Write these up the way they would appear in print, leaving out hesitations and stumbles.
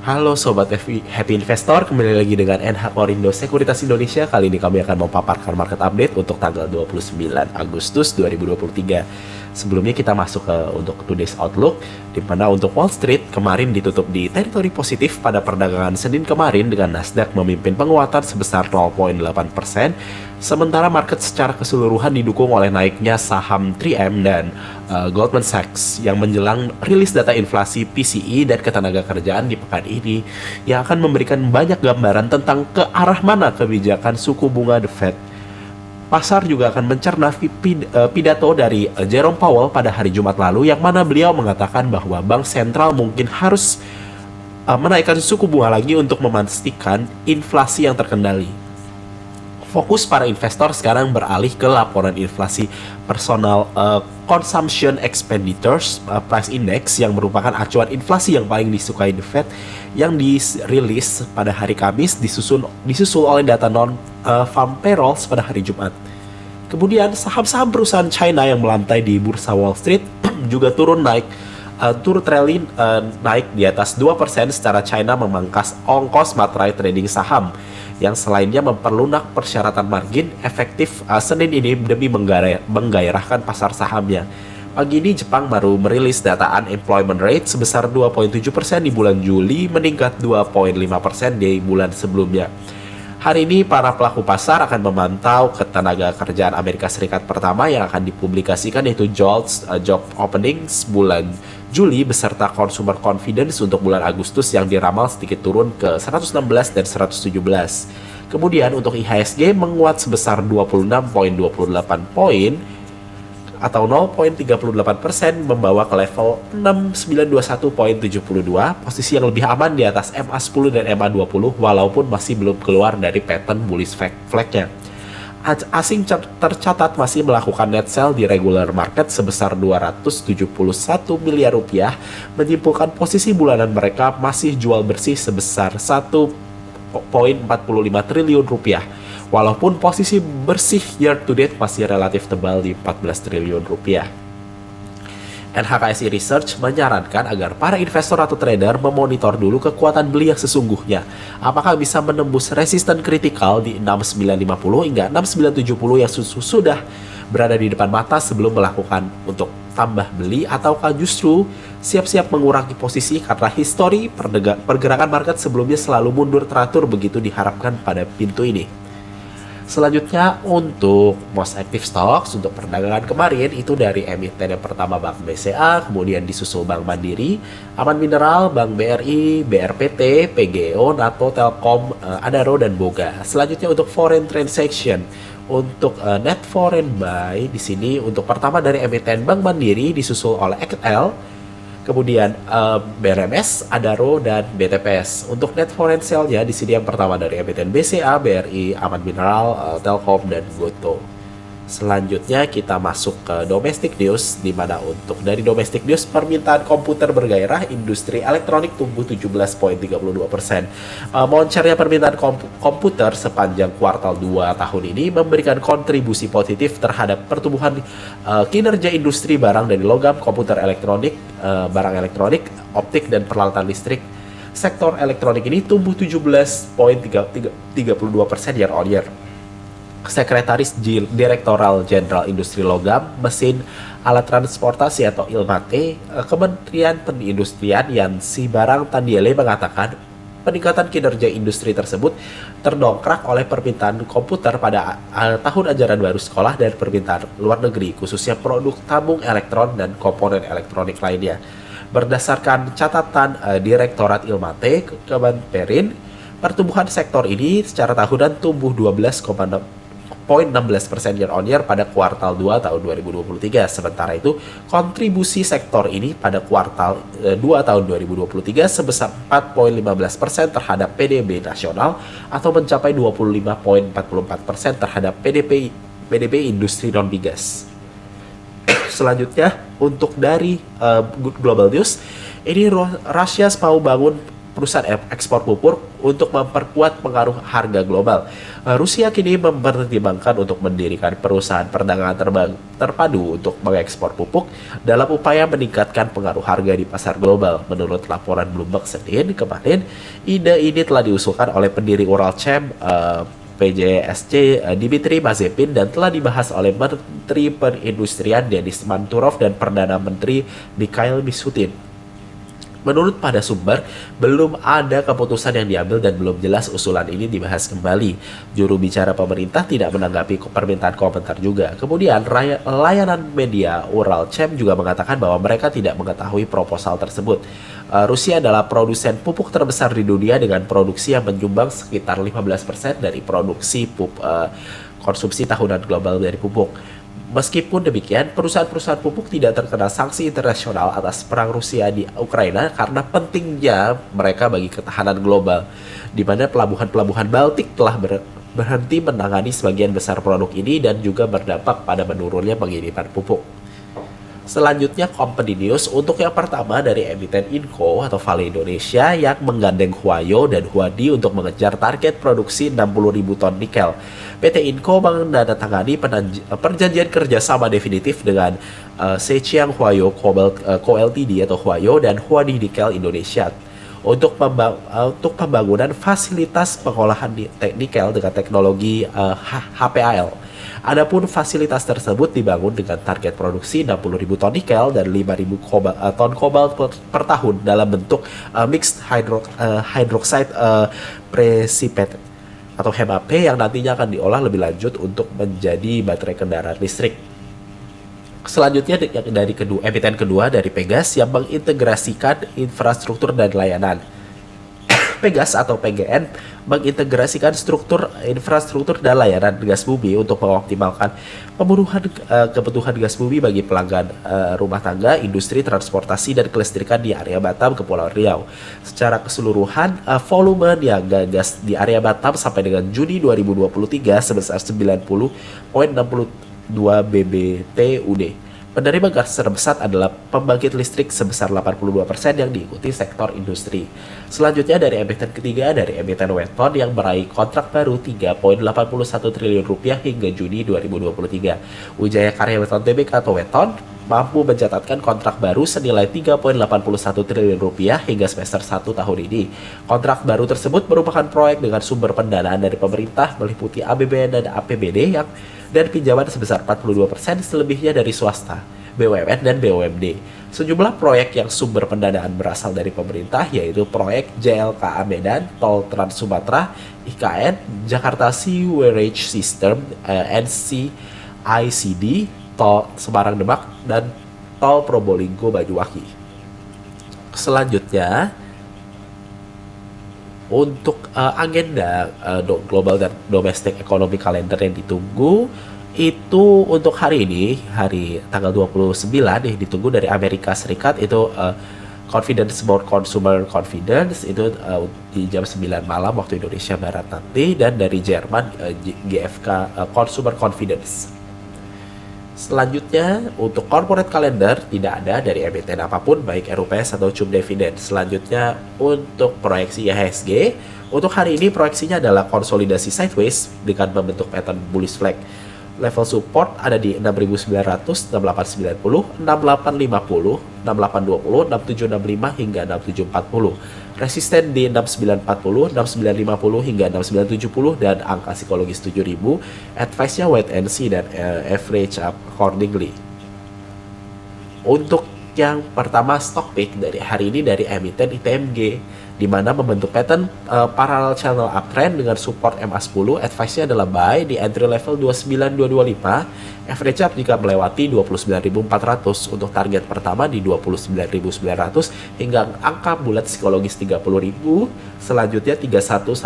Halo Sobat Happy Investor, kembali lagi dengan NH Korindo Sekuritas Indonesia. Kali ini kami akan memaparkan market update untuk tanggal 29 Agustus 2023. Sebelumnya kita masuk untuk today's outlook, di mana untuk Wall Street kemarin ditutup di teritori positif pada perdagangan Senin kemarin dengan Nasdaq memimpin penguatan sebesar 0,8%, sementara market secara keseluruhan didukung oleh naiknya saham 3M dan Goldman Sachs yang menjelang rilis data inflasi PCE dan ketenagakerjaan di pekan ini yang akan memberikan banyak gambaran tentang ke arah mana kebijakan suku bunga The Fed. Pasar juga akan mencerna pidato dari Jerome Powell pada hari Jumat lalu yang mana beliau mengatakan bahwa bank sentral mungkin harus menaikkan suku bunga lagi untuk memastikan inflasi yang terkendali. Fokus para investor sekarang beralih ke laporan inflasi personal consumption expenditures price index yang merupakan acuan inflasi yang paling disukai The Fed yang dirilis pada hari Kamis disusul oleh data non-farm payrolls pada hari Jumat. Kemudian saham-saham perusahaan China yang melantai di bursa Wall Street juga turut rally naik di atas 2% secara China memangkas ongkos materai trading saham yang selainnya memperlunak persyaratan margin efektif Senin ini demi menggairahkan pasar sahamnya. Pagi ini Jepang baru merilis data unemployment rate sebesar 2,7% di bulan Juli, meningkat 2,5% di bulan sebelumnya. Hari ini para pelaku pasar akan memantau ketenagakerjaan Amerika Serikat pertama yang akan dipublikasikan, yaitu JOLTS job openings bulan Juli beserta consumer confidence untuk bulan Agustus yang diramal sedikit turun ke 116 dan 117. Kemudian untuk IHSG menguat sebesar 26,28 poin atau 0,38%, membawa ke level 6921,72, posisi yang lebih aman di atas MA10 dan MA20 walaupun masih belum keluar dari pattern bullish flag-nya. Asing tercatat masih melakukan net sell di regular market sebesar 271 miliar rupiah, menyimpulkan posisi bulanan mereka masih jual bersih sebesar 1,45 triliun rupiah. Walaupun posisi bersih year to date masih relatif tebal di 14 triliun rupiah. NHKSI Research menyarankan agar para investor atau trader memonitor dulu kekuatan beli yang sesungguhnya. Apakah bisa menembus resisten kritikal di 6950 hingga 6970 yang sudah berada di depan mata sebelum melakukan untuk tambah beli, ataukah justru siap-siap mengurangi posisi karena histori pergerakan market sebelumnya selalu mundur teratur begitu diharapkan pada pintu ini. Selanjutnya untuk most active stocks untuk perdagangan kemarin itu dari emiten yang pertama Bank BCA, kemudian disusul Bank Mandiri, Aman Mineral, Bank BRI, BRPT, PGO, NATO, Telkom, Adaro, dan Boga. Selanjutnya untuk foreign transaction, untuk net foreign buy di sini untuk pertama dari emiten Bank Mandiri disusul oleh XL, kemudian BRMS, Adaro, dan BTPS. Untuk net foreign sale-nya di sini yang pertama dari emiten BCA, BRI, Aman Mineral, Telkom, dan Goto. Selanjutnya kita masuk ke domestic news, di mana untuk dari domestic news permintaan komputer bergairah, industri elektronik tumbuh 17,32%. Moncernya permintaan komputer sepanjang kuartal 2 tahun ini memberikan kontribusi positif terhadap pertumbuhan kinerja industri barang dari logam, komputer elektronik, barang elektronik, optik, dan peralatan listrik. Sektor elektronik ini tumbuh 17,32% year on year. Sekretaris Direktoral Jenderal Industri Logam, Mesin, Alat Transportasi atau ILMATE, Kementerian Perindustrian Yansi Barang Tandiele mengatakan peningkatan kinerja industri tersebut terdongkrak oleh permintaan komputer pada tahun ajaran baru sekolah dan permintaan luar negeri, khususnya produk tabung elektron dan komponen elektronik lainnya. Berdasarkan catatan Direktorat ILMATE Kemenperin, pertumbuhan sektor ini secara tahunan tumbuh 12,16% year on year pada kuartal 2 tahun 2023. Sementara itu, kontribusi sektor ini pada kuartal 2 tahun 2023 sebesar 4,15% terhadap PDB nasional atau mencapai 25,44% terhadap PDB industri non-migas. Selanjutnya, untuk dari Global News, ini Rusia mau bangun perusahaan ekspor pupuk untuk memperkuat pengaruh harga global. Rusia kini mempertimbangkan untuk mendirikan perusahaan perdagangan terpadu untuk mengekspor pupuk dalam upaya meningkatkan pengaruh harga di pasar global. Menurut laporan Bloomberg Senin kemarin, ide ini telah diusulkan oleh pendiri Uralchem PJSC Dmitry Mazepin dan telah dibahas oleh Menteri Perindustrian Denis Manturov dan Perdana Menteri Mikhail Mishustin. Menurut pada sumber, belum ada keputusan yang diambil dan belum jelas usulan ini dibahas kembali. Juru bicara pemerintah tidak menanggapi permintaan komentar juga. Kemudian, layanan media Uralchem juga mengatakan bahwa mereka tidak mengetahui proposal tersebut. Rusia adalah produsen pupuk terbesar di dunia dengan produksi yang menyumbang sekitar 15% dari produksi konsumsi tahunan global dari pupuk. Meskipun demikian, perusahaan-perusahaan pupuk tidak terkena sanksi internasional atas perang Rusia di Ukraina karena pentingnya mereka bagi ketahanan global, di mana pelabuhan-pelabuhan Baltik telah berhenti menangani sebagian besar produk ini dan juga berdampak pada menurunnya pengiriman pupuk. Selanjutnya, Company News untuk yang pertama dari emiten Inco atau Vale Indonesia yang menggandeng Huayo dan Huadi untuk mengejar target produksi 60.000 ton nikel. PT Inco menandatangani perjanjian kerjasama definitif dengan Zhejiang Huayo Co Ltd atau Huayo dan Huadi Nikel Indonesia untuk pembangunan fasilitas pengolahan nikel dengan teknologi HPAL. Adapun fasilitas tersebut dibangun dengan target produksi 60.000 ton nikel dan 5.000 ton kobalt per tahun dalam bentuk mixed hydroxide precipitate atau MHP yang nantinya akan diolah lebih lanjut untuk menjadi baterai kendaraan listrik. Selanjutnya dari emiten kedua dari Pegas yang mengintegrasikan infrastruktur dan layanan. Pegas atau PGN mengintegrasikan infrastruktur dan layanan gas bumi untuk mengoptimalkan pemenuhan kebutuhan gas bumi bagi pelanggan rumah tangga, industri, transportasi, dan kelistrikan di area Batam, Kepulauan Riau. Secara keseluruhan, volume niaga gas di area Batam sampai dengan Juni 2023 sebesar 90,62 BBTUD. Penerima gas terbesar adalah pembangkit listrik sebesar 82% yang diikuti sektor industri. Selanjutnya dari emiten ketiga dari emiten Weton yang meraih kontrak baru 3,81 triliun rupiah hingga Juni 2023. Wijaya Karya Weton Tbk atau Weton mampu mencatatkan kontrak baru senilai 3,81 triliun rupiah hingga semester 1 tahun ini. Kontrak baru tersebut merupakan proyek dengan sumber pendanaan dari pemerintah meliputi APBN dan APBD dan pinjaman sebesar 42%, selebihnya dari swasta, BUMN dan BUMD. Sejumlah proyek yang sumber pendanaan berasal dari pemerintah yaitu proyek JLKA Medan, Tol Trans Sumatera, IKN, Jakarta Sewerage System, NCICD, Tol Semarang Demak, dan Tol Probolinggo Banyuwangi. Selanjutnya, untuk agenda global dan domestic economy calendar yang ditunggu itu untuk hari ini, hari tanggal 29 ditunggu dari Amerika Serikat itu confidence about consumer confidence itu di jam 9 malam waktu Indonesia Barat nanti, dan dari Jerman GfK consumer confidence. Selanjutnya, untuk corporate calendar tidak ada dari emiten apapun, baik RUPS atau cum dividend. Selanjutnya, untuk proyeksi IHSG, untuk hari ini proyeksinya adalah konsolidasi sideways dengan membentuk pattern bullish flag. Level support ada di 6.900, 6890, 6850, 6820, 6765 hingga 6740. Resisten di 6940, 6950 hingga 6970 dan angka psikologis 7000. Advice-nya wait and see dan average up accordingly. Untuk yang pertama stock pick dari hari ini dari emiten ITMG, di mana membentuk pattern parallel channel uptrend dengan support MA10. Advice-nya adalah buy di entry level 29225, average up jika melewati 29.400, untuk target pertama di 29.900 hingga angka bulat psikologis 30.000, selanjutnya 31.150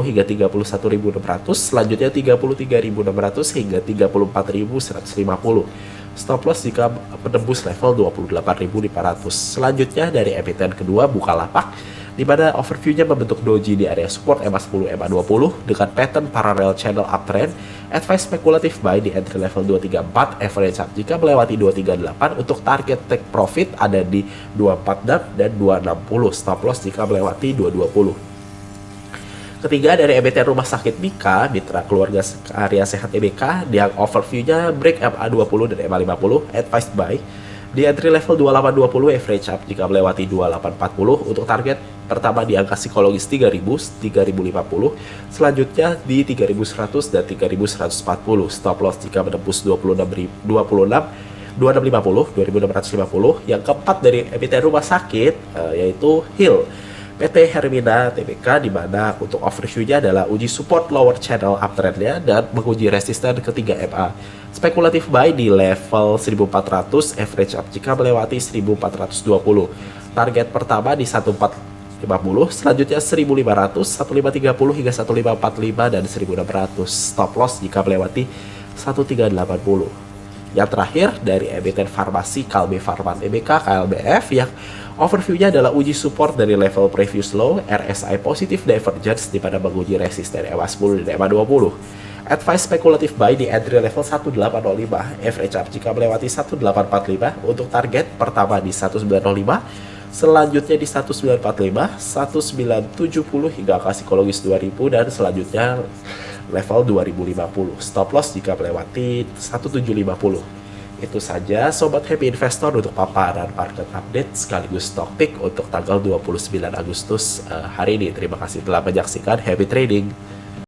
hingga 31.600, selanjutnya 33.600 hingga 34.150. Stop loss jika menembus level 28.500. Selanjutnya dari emiten kedua Bukalapak di mana overview-nya membentuk doji di area support MA10 MA20 dengan pattern parallel channel uptrend. Advice spekulatif buy di entry level 234, average up jika melewati 238. Untuk target take profit ada di 246 dan 260, stop loss jika melewati 220. Ketiga, dari emiten rumah sakit Mika, mitra keluarga area sehat EBK, yang overview-nya break MA20 dan MA50, advice buy di entry level 2820, average up jika melewati 2840. Untuk target pertama di angka psikologis 3000, 3050, selanjutnya di 3100 dan 3140, stop loss jika menembus 2650, 2650. Yang keempat dari emiten rumah sakit yaitu Hill PT Hermina Tbk, di mana untuk overview-nya adalah uji support lower channel uptrend-nya dan menguji resisten ketiga MA. Spekulatif buy di level 1400, average up jika melewati 1420. Target pertama di 1450, selanjutnya 1500, 1530 hingga 1545 dan 1600. Stop loss jika melewati 1380. Yang terakhir dari emiten farmasi Kalbe Farma Tbk KLBF, yang overview-nya adalah uji support dari level previous low, RSI positive divergence di mana menguji resisten MA10 dan MA20. Advice spekulatif buy di entry level 1805, average up jika melewati 1845. Untuk target pertama di 1905, selanjutnya di 1945, 1970 hingga angka psikologis 2000 dan selanjutnya level 2050. Stop loss jika melewati 1750. Itu saja Sobat Happy Investor untuk paparan market update sekaligus stock pick untuk tanggal 29 Agustus hari ini. Terima kasih telah menyaksikan. Happy trading!